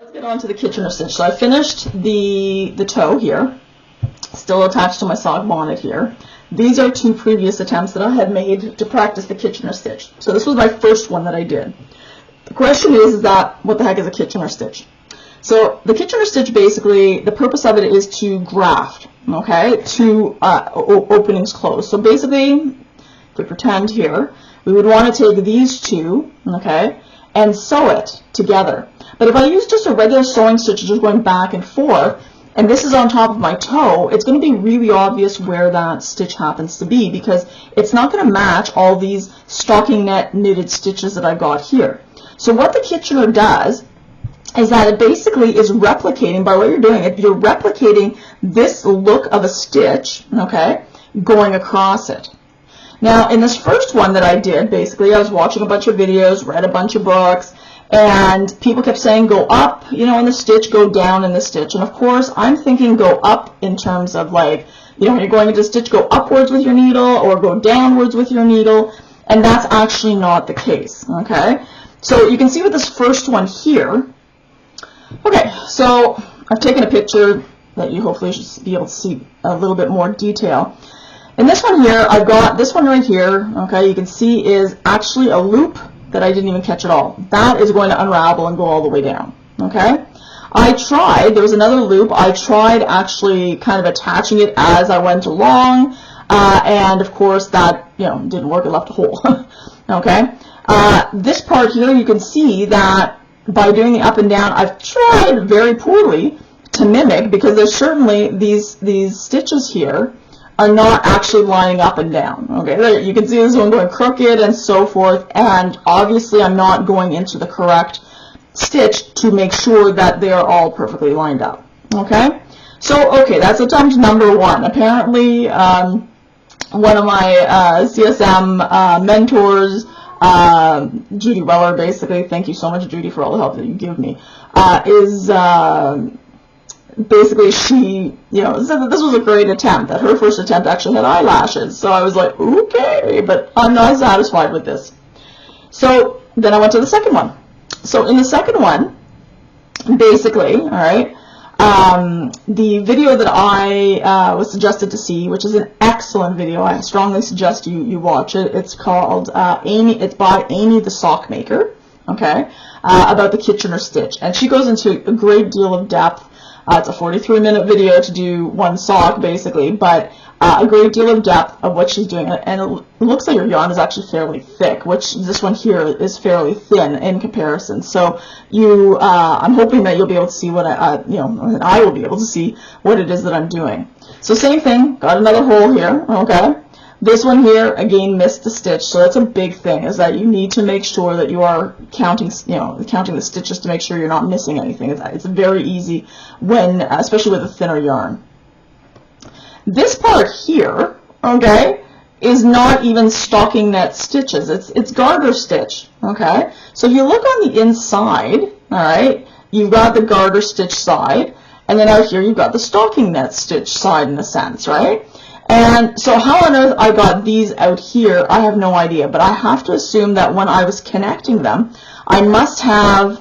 Let's get on to the Kitchener stitch. So I finished the toe here, still attached to my sock bonnet here. These are two previous attempts that I had made to practice the Kitchener stitch. So this was my first one that I did. The question is that, what the heck is a Kitchener stitch? So the Kitchener stitch, basically, the purpose of it is to graft, okay, two openings closed. So basically, if we pretend here, we would want to take these two, okay, and sew it together. But if I use just a regular sewing stitch, just going back and forth, and this is on top of my toe, it's going to be really obvious where that stitch happens to be, because it's not going to match all these stocking net knitted stitches that I've got here. So what the Kitchener does is that it basically is replicating, by what you're doing, you're replicating this look of a stitch, okay, going across it. Now, in this first one that I did, basically, I was watching a bunch of videos, read a bunch of books, and people kept saying go up, you know, in the stitch, go down in the stitch. And of course, I'm thinking go up in terms of, like, you know, when you're going into a stitch, go upwards with your needle or go downwards with your needle. And that's actually not the case, okay? So you can see with this first one here. Okay, so I've taken a picture that you hopefully should be able to see a little bit more detail. In this one here, I've got this one right here, okay, you can see is actually a loop that I didn't even catch at all. That is going to unravel and go all the way down, okay? I tried, there was another loop, I tried actually kind of attaching it as I went along, and of course that, you know, didn't work, it left a hole, okay? This part here, you can see that by doing the up and down, I've tried very poorly to mimic, because there's certainly these stitches here are not actually lining up and down. Okay, there, you can see this one going crooked and so forth, and obviously I'm not going into the correct stitch to make sure that they are all perfectly lined up. Okay, so okay, that's attempt number one. Apparently, one of my CSM mentors, Judy Weller, basically, thank you so much, Judy, for all the help that you give me, basically she, you know, said that this was a great attempt, that her first attempt actually had eyelashes. So I was like, okay, but I'm not satisfied with this. So then I went to the second one. So in the second one, basically, all right, the video that I was suggested to see, which is an excellent video, I strongly suggest you watch it. It's called it's by Amy the Sock Maker, okay, about the Kitchener stitch, and she goes into a great deal of depth. It's a 43-minute video to do one sock, basically, but a great deal of depth of what she's doing. And it looks like her yarn is actually fairly thick, which this one here is fairly thin in comparison. So I'm hoping that you'll be able to see what I will be able to see what it is that I'm doing. So same thing, got another hole here, okay. This one here, again, missed the stitch, so that's a big thing, is that you need to make sure that you are counting the stitches to make sure you're not missing anything. It's very easy when, especially with a thinner yarn. This part here, okay, is not even stocking net stitches. It's garter stitch, okay. So if you look on the inside, all right, you've got the garter stitch side, and then out here you've got the stocking net stitch side, in a sense, right? And so how on earth I got these out here, I have no idea, but I have to assume that when I was connecting them, I must have,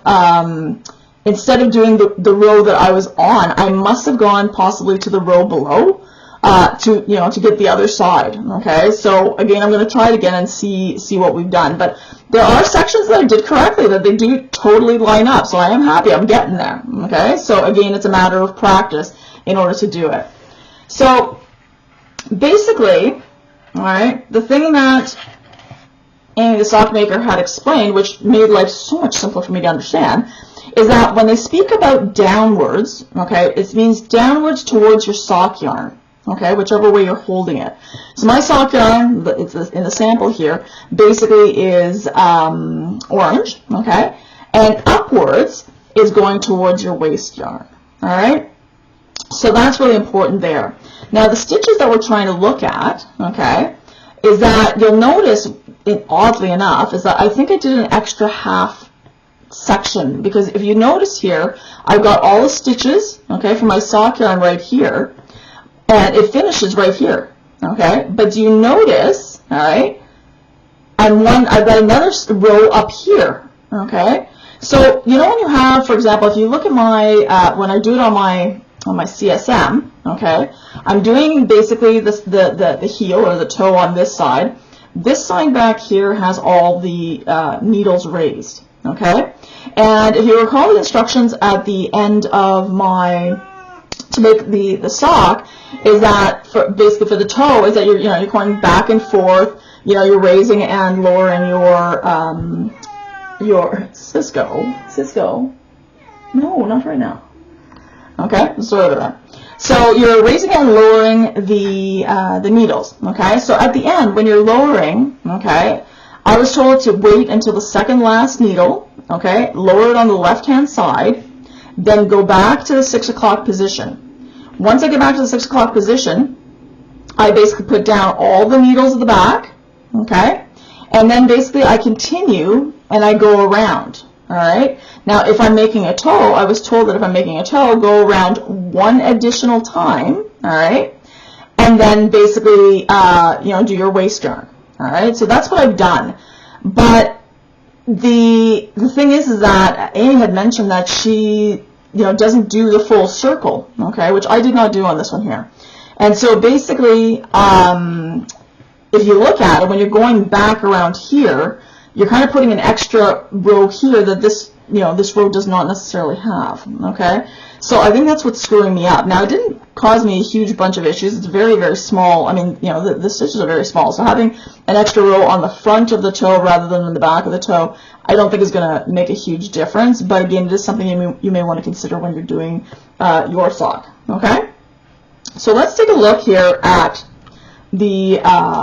instead of doing the row that I was on, I must have gone possibly to the row below to get the other side, okay? So again, I'm going to try it again and see what we've done. But there are sections that I did correctly, that they do totally line up, so I am happy, I'm getting there, okay? So again, it's a matter of practice in order to do it. So basically, all right, the thing that Amy the Sock Maker had explained, which made life so much simpler for me to understand, is that when they speak about downwards, okay, it means downwards towards your sock yarn, okay, whichever way you're holding it. So my sock yarn, it's in the sample here, basically is orange, okay, and upwards is going towards your waist yarn, all right? So that's really important there. Now the stitches that we're trying to look at, okay, is that you'll notice, oddly enough, is that I think I did an extra half section, because if you notice here, I've got all the stitches, okay, for my sock yarn right here, and it finishes right here, okay, but do you notice, all right, I've got another row up here, okay, So, you know when you have, for example, if you look at my, when I do it on my CSM, okay, I'm doing basically this, the heel or the toe on this side. This side back here has all the needles raised, okay? And if you recall the instructions at the end of my, to make the sock, is that basically for the toe, is that you're going back and forth, you're raising and lowering your Cisco. No, not right now. Okay, sorry about that. So you're raising and lowering the needles. Okay, so at the end when you're lowering, okay, I was told to wait until the second last needle. Okay, lower it on the left hand side, then go back to the 6 o'clock position. Once I get back to the 6 o'clock position, I basically put down all the needles at the back. Okay, and then basically I continue and I go around. All right. Now, if I'm making a toe, I was told that if I'm making a toe, go around one additional time. All right, and then basically, do your waist yarn. All right. So that's what I've done. But the thing is that Amy had mentioned that she, doesn't do the full circle. Okay, which I did not do on this one here. And so basically, if you look at it, when you're going back around here, you're kind of putting an extra row here that this row does not necessarily have, okay? So I think that's what's screwing me up. Now, it didn't cause me a huge bunch of issues. It's very, very small. I mean, the stitches are very small. So having an extra row on the front of the toe rather than on the back of the toe, I don't think is going to make a huge difference. But again, it is something you may want to consider when you're doing your sock, okay? So let's take a look here at the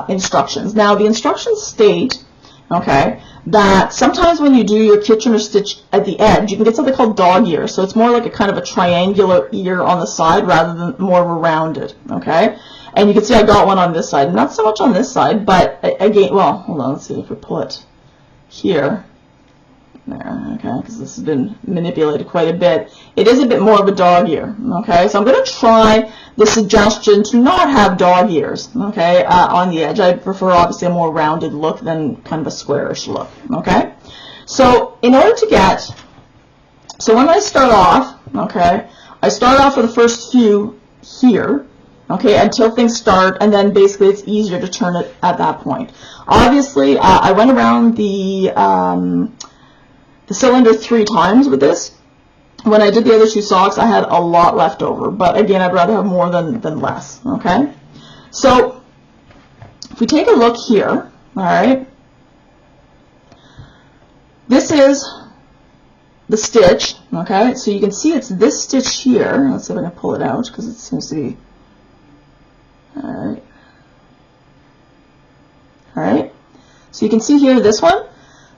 instructions. Now, the instructions state, okay, that sometimes when you do your Kitchener stitch at the edge, you can get something called dog ear. So it's more like a kind of a triangular ear on the side rather than more of a rounded, okay? And you can see I got one on this side, not so much on this side, but again, well, hold on, let's see if we pull it here. There, okay, because this has been manipulated quite a bit. It is a bit more of a dog ear, okay? So I'm going to try the suggestion to not have dog ears, okay, on the edge. I prefer obviously a more rounded look than kind of a squarish look, okay? So in order to get, so when I start off, okay, I start off with the first few here, okay, until things start, and then basically it's easier to turn it at that point. Obviously, I went around the cylinder 3 times with this. When I did the other 2 socks, I had a lot left over, but again, I'd rather have more than less, okay? So, if we take a look here, all right, this is the stitch, okay? So you can see it's this stitch here. Let's see if I can pull it out, because it seems to be, all right. So you can see here, this one,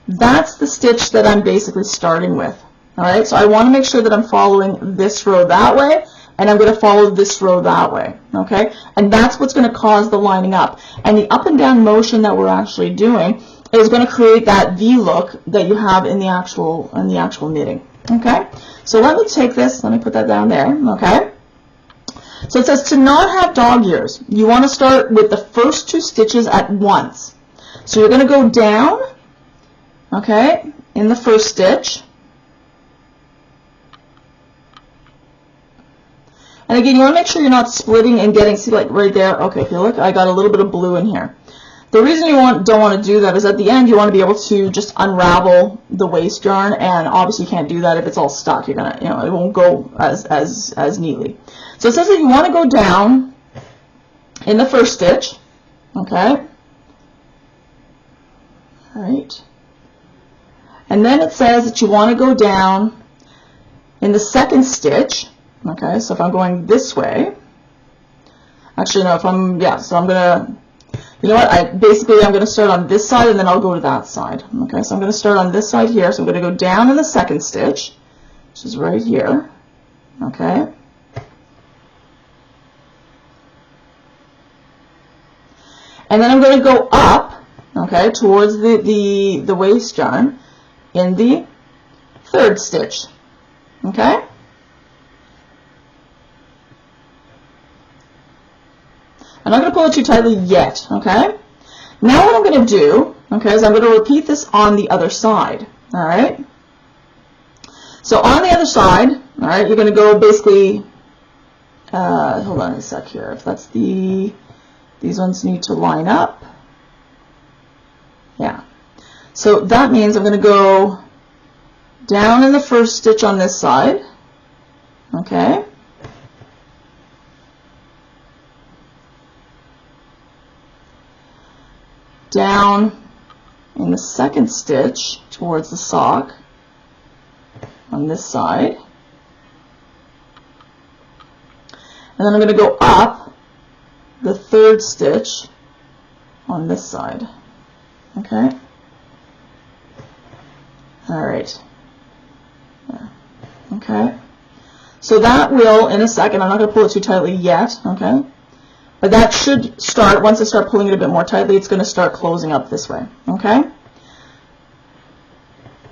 that's the stitch that I'm basically starting with. All right, so I want to make sure that I'm following this row that way, and I'm going to follow this row that way, okay? And that's what's going to cause the lining up. And the up and down motion that we're actually doing is going to create that V look that you have in the actual knitting, okay? So let me take this, let me put that down there, okay? So it says to not have dog ears, you want to start with the first 2 stitches at once. So you're going to go down, okay, in the first stitch. And again, you want to make sure you're not splitting and getting, see, like right there, okay, if you look, I got a little bit of blue in here. The reason you don't want to do that is at the end you want to be able to just unravel the waist yarn, and obviously you can't do that if it's all stuck. You're gonna, it won't go as neatly. So it says that you want to go down in the first stitch, okay? All right. And then it says that you want to go down in the second stitch. Okay, so if I'm going this way, actually no, if I'm, yeah, so I'm gonna, you know what, I'm gonna start on this side and then I'll go to that side. Okay, so I'm gonna start on this side here, so I'm gonna go down in the second stitch, which is right here, okay. And then I'm gonna go up, okay, towards the waist yarn in the third stitch, okay. I'm not going to pull it too tightly yet, okay? Now what I'm going to do, okay, is I'm going to repeat this on the other side, all right? So on the other side, all right, you're going to go basically, hold on a sec here. If that's these ones need to line up. Yeah. So that means I'm going to go down in the first stitch on this side. Okay. Down in the second stitch towards the sock on this side. And then I'm going to go up the third stitch on this side. Okay. All right. There. Okay. So that will, in a second, I'm not going to pull it too tightly yet. Okay. But that should start, once I start pulling it a bit more tightly, it's going to start closing up this way. Okay.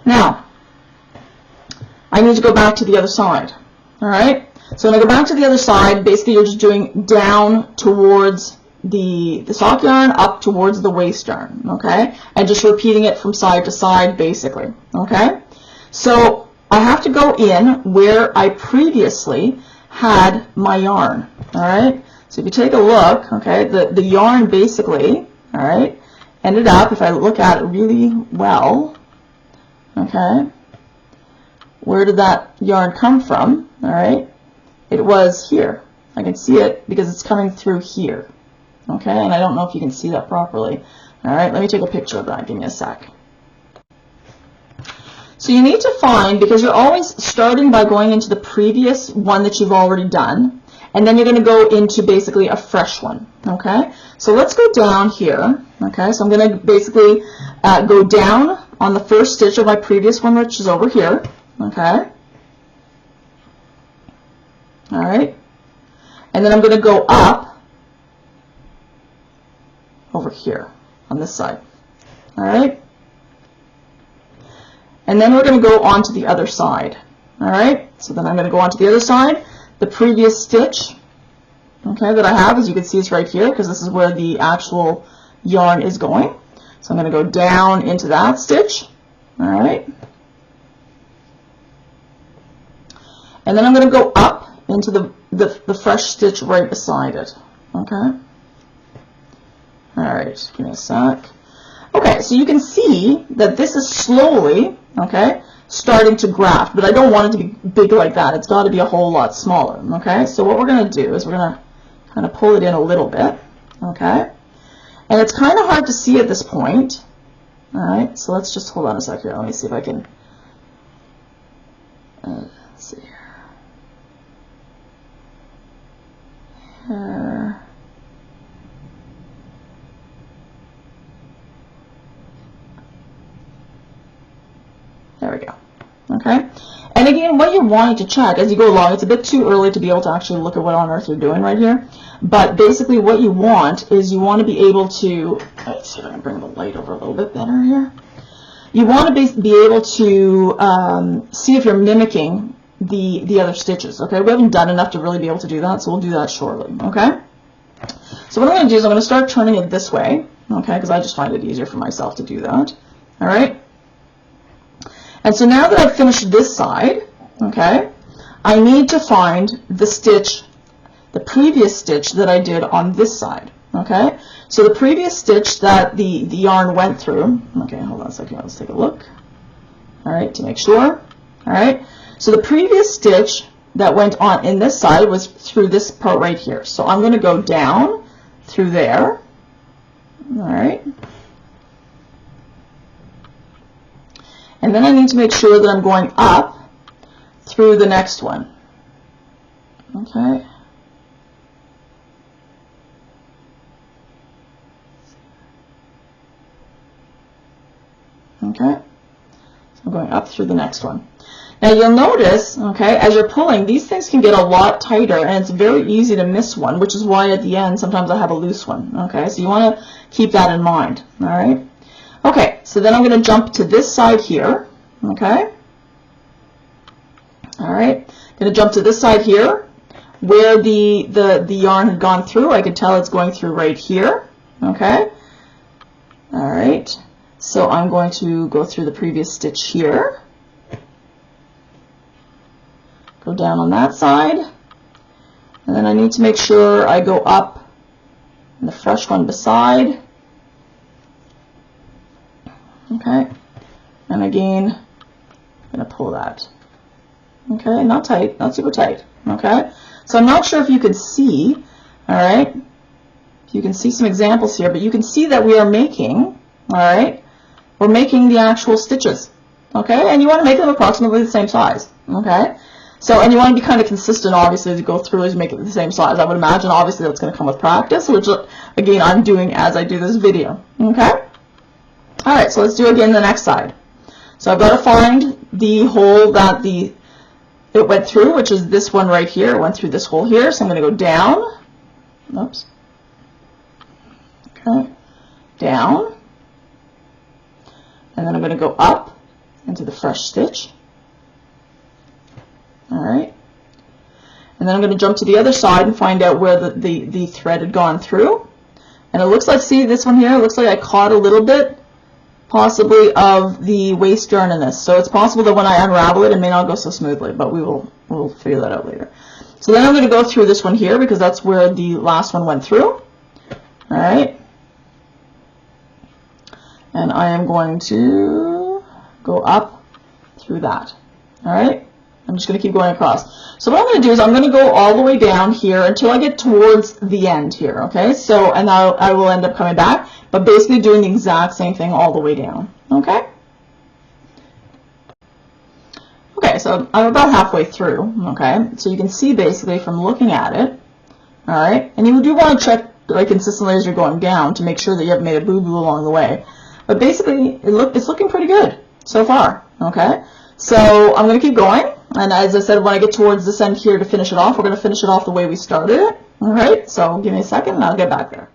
Now, I need to go back to the other side. All right. So when I go back to the other side, basically you're just doing down towards the sock yarn, up towards the waist yarn, okay? And just repeating it from side to side, basically, okay? So I have to go in where I previously had my yarn, all right? So if you take a look, okay, the yarn basically, all right, ended up, if I look at it really well, okay, where did that yarn come from, all right? It was here. I can see it because it's coming through here. Okay, and I don't know if you can see that properly. All right, let me take a picture of that. Give me a sec. So you need to find, because you're always starting by going into the previous one that you've already done, and then you're going to go into basically a fresh one. Okay, so let's go down here. Okay, so I'm going to basically go down on the first stitch of my previous one, which is over here. Okay. All right, and then I'm going to go up over here on this side. All right, and then we're going to go on to the other side. All right, so then I'm going to go on to the other side. The previous stitch, okay, that I have, as you can see, it's right here because this is where the actual yarn is going. So I'm going to go down into that stitch. All right, and then I'm going to go up into the fresh stitch right beside it. Okay. All right, give me a sec. Okay, so you can see that this is slowly, okay, starting to graft, but I don't want it to be big like that. It's got to be a whole lot smaller. Okay, so what we're going to do is we're going to kind of pull it in a little bit. Okay, and it's kind of hard to see at this point. All right, so let's just hold on a sec here. Let me see if I can. Let's see here. There we go. Okay. And again, what you're wanting to check as you go along, it's a bit too early to be able to actually look at what on earth you're doing right here. But basically what you want is you want to be able to, let's see if I can bring the light over a little bit better here. You want to be able to see if you're mimicking the other stitches. Okay, we haven't done enough to really be able to do that, so we'll do that shortly. Okay. So what I'm going to do is I'm going to start turning it this way, okay, because I just find it easier for myself to do that. All right. And so now that I've finished this side, okay, I need to find the stitch, the previous stitch that I did on this side. Okay. So the previous stitch that the yarn went through. Okay, hold on a second. Let's take a look. All right, to make sure. All right. So the previous stitch that went on in this side was through this part right here. So I'm going to go down through there. All right. And then I need to make sure that I'm going up through the next one. Okay. Okay. So I'm going up through the next one. Now you'll notice, okay, as you're pulling, these things can get a lot tighter and it's very easy to miss one, which is why at the end sometimes I have a loose one. Okay, so you want to keep that in mind. All right. Okay, so then I'm going to jump to this side here. Okay. All right. Going to jump to this side here where the yarn had gone through. I can tell it's going through right here. Okay. All right. So I'm going to go through the previous stitch here. go down on that side, and then I need to make sure I go up in the fresh one beside. Okay, and again, I'm going to pull that. Okay, not tight, not super tight. Okay, so I'm not sure if you can see, all right, you can see some examples here, but you can see that we are making, all right, we're making the actual stitches. Okay, and you want to make them approximately the same size. Okay, so, and you want to be kind of consistent, obviously, as you go through, as you make it the same size. I would imagine, obviously, that's going to come with practice, which, again, I'm doing as I do this video. Okay, all right, so let's do again the next side. So I've got to find the hole that it went through, which is this one right here. It went through this hole here, so I'm going to go down. Oops. Okay, down, and then I'm going to go up into the fresh stitch. All right, and then I'm going to jump to the other side and find out where the thread had gone through. And it looks like, see this one here, it looks like I caught a little bit possibly of the waste yarn in this. So it's possible that when I unravel it, it may not go so smoothly, but we'll figure that out later. So then I'm going to go through this one here because that's where the last one went through. All right, and I am going to go up through that. All right, I'm just going to keep going across. So what I'm going to do is I'm going to go all the way down here until I get towards the end here. Okay, so, and I will end up coming back, but basically doing the exact same thing all the way down. Okay. Okay, so I'm about halfway through. Okay, so you can see basically from looking at it. All right, and you do want to check like consistently as you're going down to make sure that you haven't made a boo-boo along the way. But basically, it's looking pretty good so far. Okay, so I'm going to keep going. And as I said, when I get towards this end here to finish it off, we're going to finish it off the way we started it. All right, so give me a second and I'll get back there.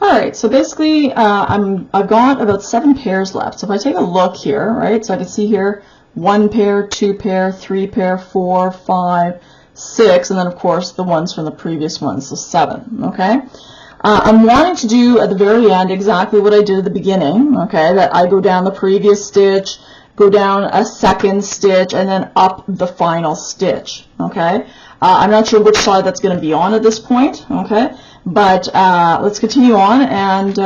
All right, so basically I've got about 7 pairs left. So if I take a look here, right, so I can see here 1 pair, 2 pair, 3 pair, 4, 5, 6, and then of course the ones from the previous ones, so 7, okay? I'm wanting to do at the very end exactly what I did at the beginning, okay, that I go down the previous stitch, go down a second stitch, and then up the final stitch, okay? I'm not sure which side that's going to be on at this point, okay? But let's continue on and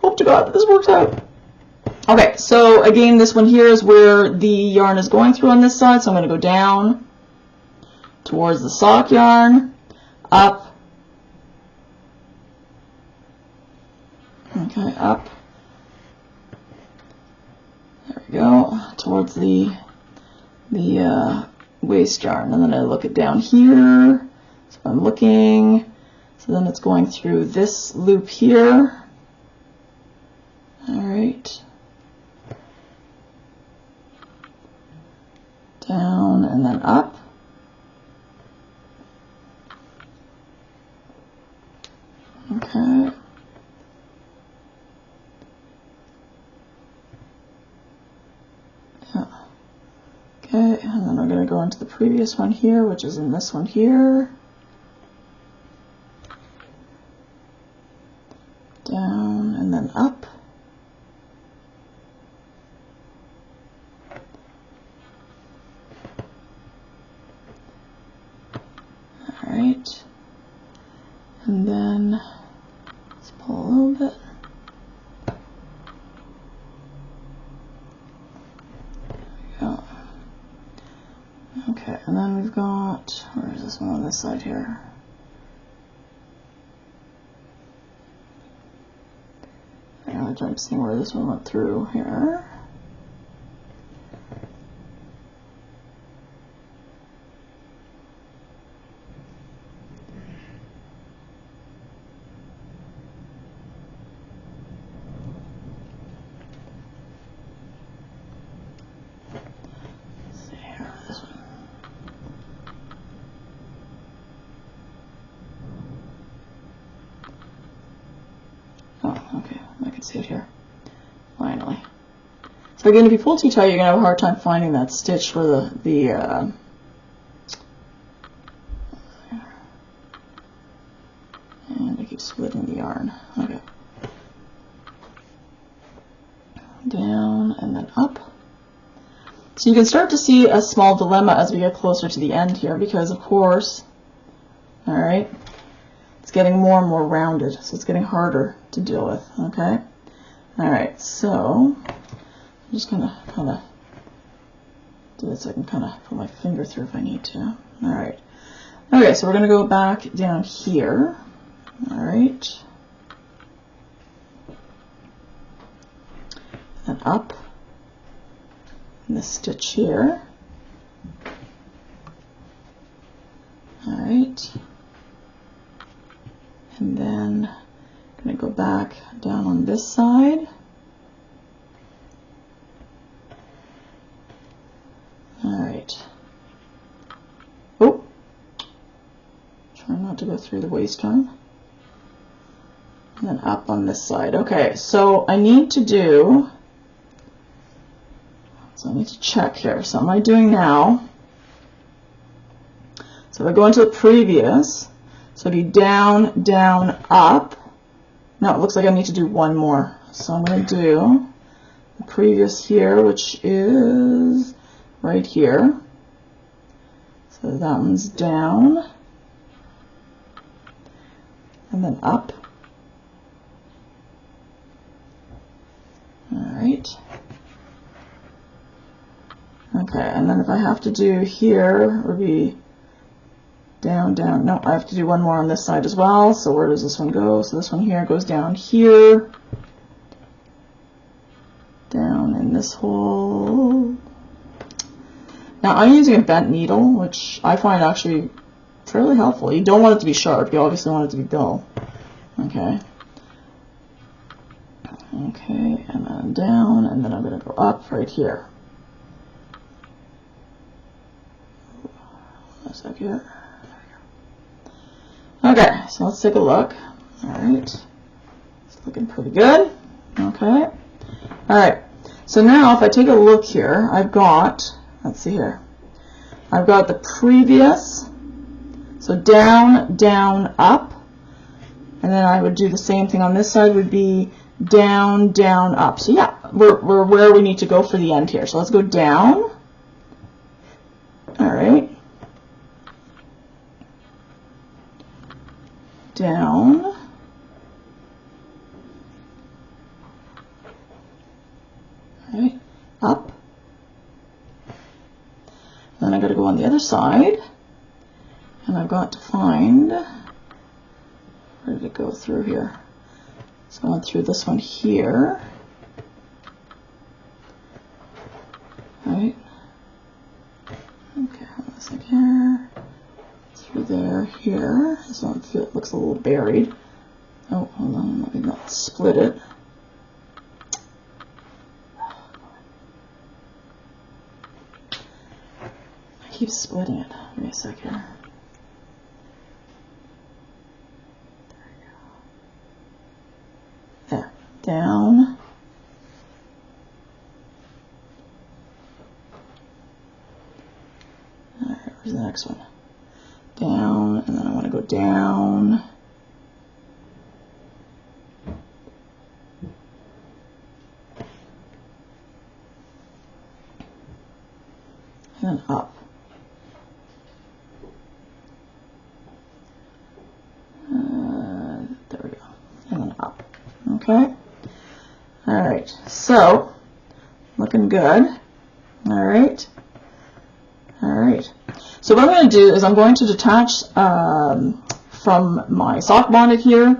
hope to God that this works out. Okay, so again, this one here is where the yarn is going through on this side, so I'm going to go down towards the sock yarn, up, okay, up, there we go, towards the waste yarn, and then I look it down here, so I'm looking, so then it's going through this loop here, all right, down and then up, okay, yeah. Okay, and then I'm going to go into the previous one here, which is in this one here, down and then up, all right, and then let's pull a little bit. Okay, and then we've got, where is this one on this side here? I'm trying to see where this one went through here. Okay, I can see it here, finally. So again, if you pull too tight, you're going to have a hard time finding that stitch for and I keep splitting the yarn. Okay. Down and then up. So you can start to see a small dilemma as we get closer to the end here, because of course, all right, it's getting more and more rounded, so it's getting harder to deal with, okay? All right, so I'm just gonna kind of do this so I can kind of put my finger through if I need to. All right. Okay, so we're gonna go back down here. All right. And up. This stitch here. All right, and then I'm going to go back down on this side. All right. Oh, try not to go through the waist line. And then up on this side. Okay, so I need to do. So I need to check here. So what am I doing now? So if I go into the previous, so do down, down, up. Now it looks like I need to do one more. So I'm going to do the previous here, which is right here. So that one's down. And then up. All right. Okay, and then if I have to do here, it would be down, down. No, I have to do one more on this side as well. So where does this one go? So this one here goes down here. Down in this hole. Now I'm using a bent needle, which I find actually fairly helpful. You don't want it to be sharp. You obviously want it to be dull. Okay. Okay, and then down, and then I'm going to go up right here. Up here. Okay, so let's take a look. All right, it's looking pretty good. Okay, all right. So now if I take a look here, I've got, let's see here, I've got the previous, so down, down, up, and then I would do the same thing on this side, would be down, down, up. So yeah, we're where we need to go for the end here. So let's go down. All right. Down, right, up, then I got to go on the other side, and I've got to find, where did it go through here? So I went through this one here, right, okay, this like here, through there, here. This one looks a little buried. Oh, hold on, let me not split it. I keep splitting it. Give me a sec here. There we go. There. Down. Alright, where's the next one? Down, and then I want to go down, and then up. There we go, and then up. Okay. All right. So looking good. All right. All right. So what I'm going to do is I'm going to detach from my sock bonnet here,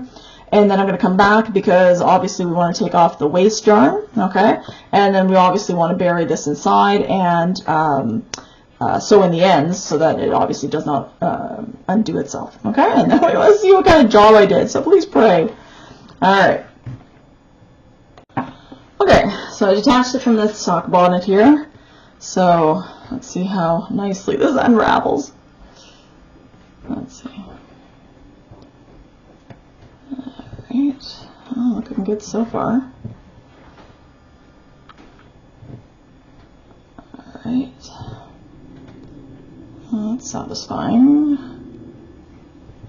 and then I'm going to come back because obviously we want to take off the waist yarn, okay? And then we obviously want to bury this inside and sew in the ends so that it obviously does not undo itself, okay? And then we want to see what kind of job I did, so please pray. All right. Okay, so I detached it from the sock bonnet here. So let's see how nicely this unravels. Let's see. Alright. Oh, looking good so far. Alright. Well, that's satisfying.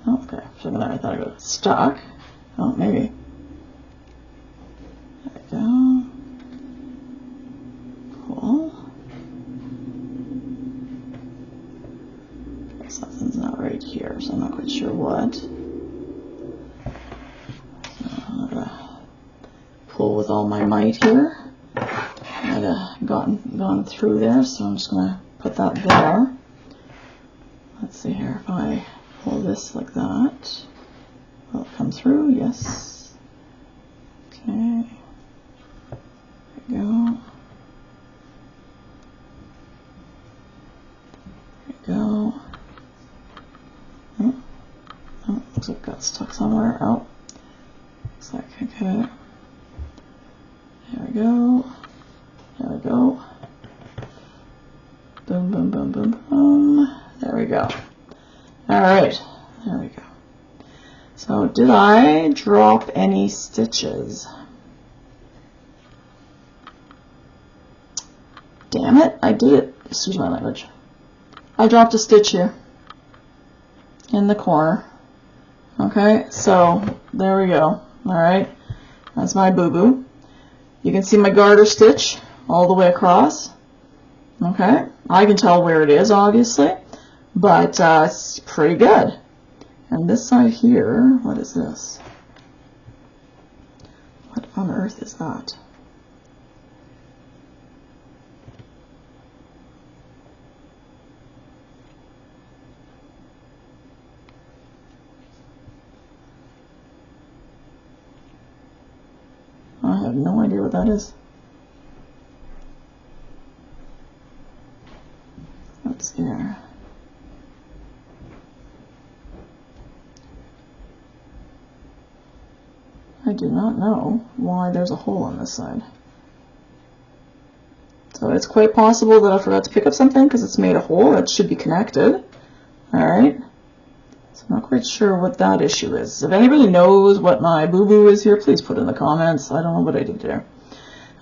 Oh, okay. For a minute I thought I got stuck. Oh, maybe. There we go. Cool. course, I'm not quite sure what. I'm gonna pull with all my might here. I've gone through there, so I'm just gonna put that there. Let's see here, if I pull this like that, will it come through? Yes. Okay. There we go. There we go. Oh, looks like it got stuck somewhere. Oh. Looks like, okay. There we go. There we go. Boom, boom, boom, boom, boom. There we go. Alright, there we go. So, did I drop any stitches? Damn it, I did it. Excuse my language. I dropped a stitch here in the corner. Okay, so there we go. Alright, that's my boo-boo. You can see my garter stitch all the way across. Okay, I can tell where it is, obviously, but it's pretty good. And this side here, what is this? What on earth is that? I have no idea what that is. What's here? I do not know why there's a hole on this side. So it's quite possible that I forgot to pick up something because it's made a hole. It should be connected. Alright. So I'm not quite sure what that issue is. If anybody knows what my boo-boo is here, please put it in the comments. I don't know what I did there.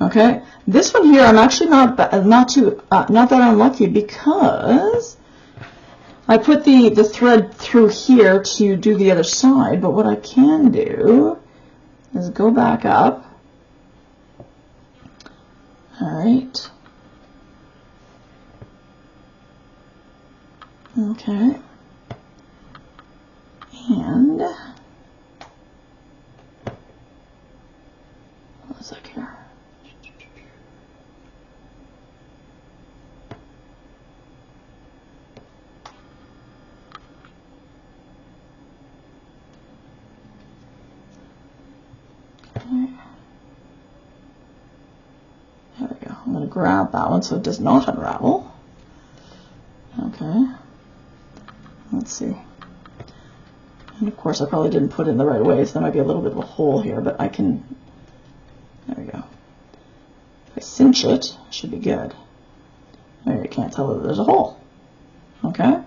Okay. This one here, I'm actually not that unlucky because I put the thread through here to do the other side, but what I can do is go back up. Alright. Okay. And what was that here? Okay. There we go. I'm going to grab that one so it does not unravel. Okay. Let's see. And of course I probably didn't put it in the right way, so there might be a little bit of a hole here, but I can, there we go. If I cinch it, it should be good. There, you can't tell that there's a hole. Okay?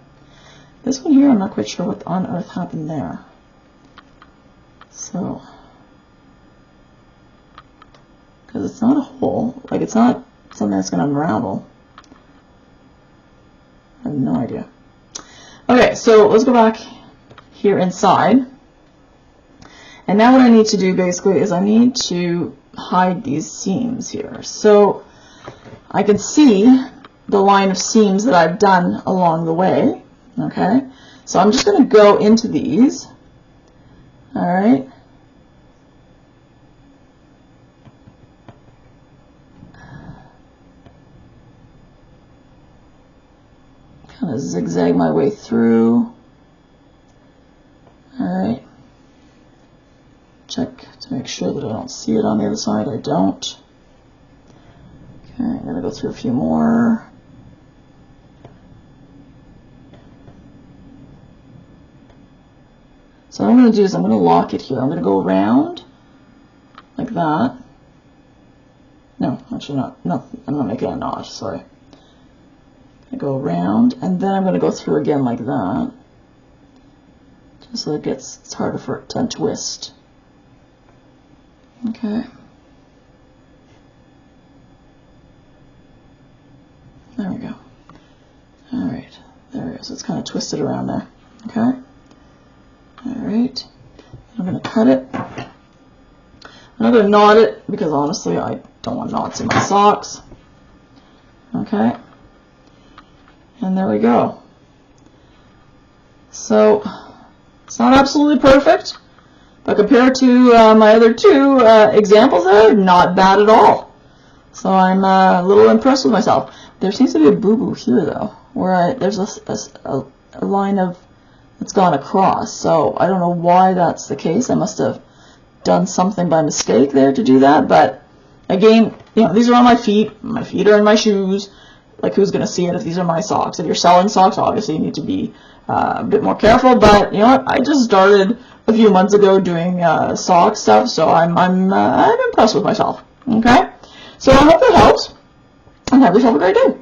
This one here, I'm not quite sure what on earth happened there. So, because it's not a hole, like it's not something that's going to unravel. I have no idea. Okay, so let's go back here inside. And now what I need to do basically is I need to hide these seams here. So I can see the line of seams that I've done along the way. Okay, so I'm just going to go into these. All right. Kind of zigzag my way through. Alright. Check to make sure that I don't see it on the other side. I don't. Okay, I'm going to go through a few more. So what I'm going to do is I'm going to lock it here. I'm going to go around like that. No, actually not. No, I'm not making a knot, sorry. I go around, and then I'm going to go through again like that, just so it's harder for it to untwist. Okay. There we go. Alright, there we go. So it's kind of twisted around there. Okay. Alright. I'm going to cut it. I'm not going to knot it, because honestly I don't want knots in my socks. Okay. And there we go. So It's not absolutely perfect, but compared to my other two examples there, not bad at all. So I'm a little impressed with myself. There seems to be a boo-boo here, though, where there's a line of that's gone across. So I don't know why that's the case. I must have done something by mistake there to do that. But again, you know, these are on my feet. My feet are in my shoes. Like, who's going to see it if these are my socks? If you're selling socks, obviously you need to be a bit more careful. But you know what? I just started a few months ago doing sock stuff, so I'm impressed with myself. Okay. So I hope that helps, and have yourself a great day.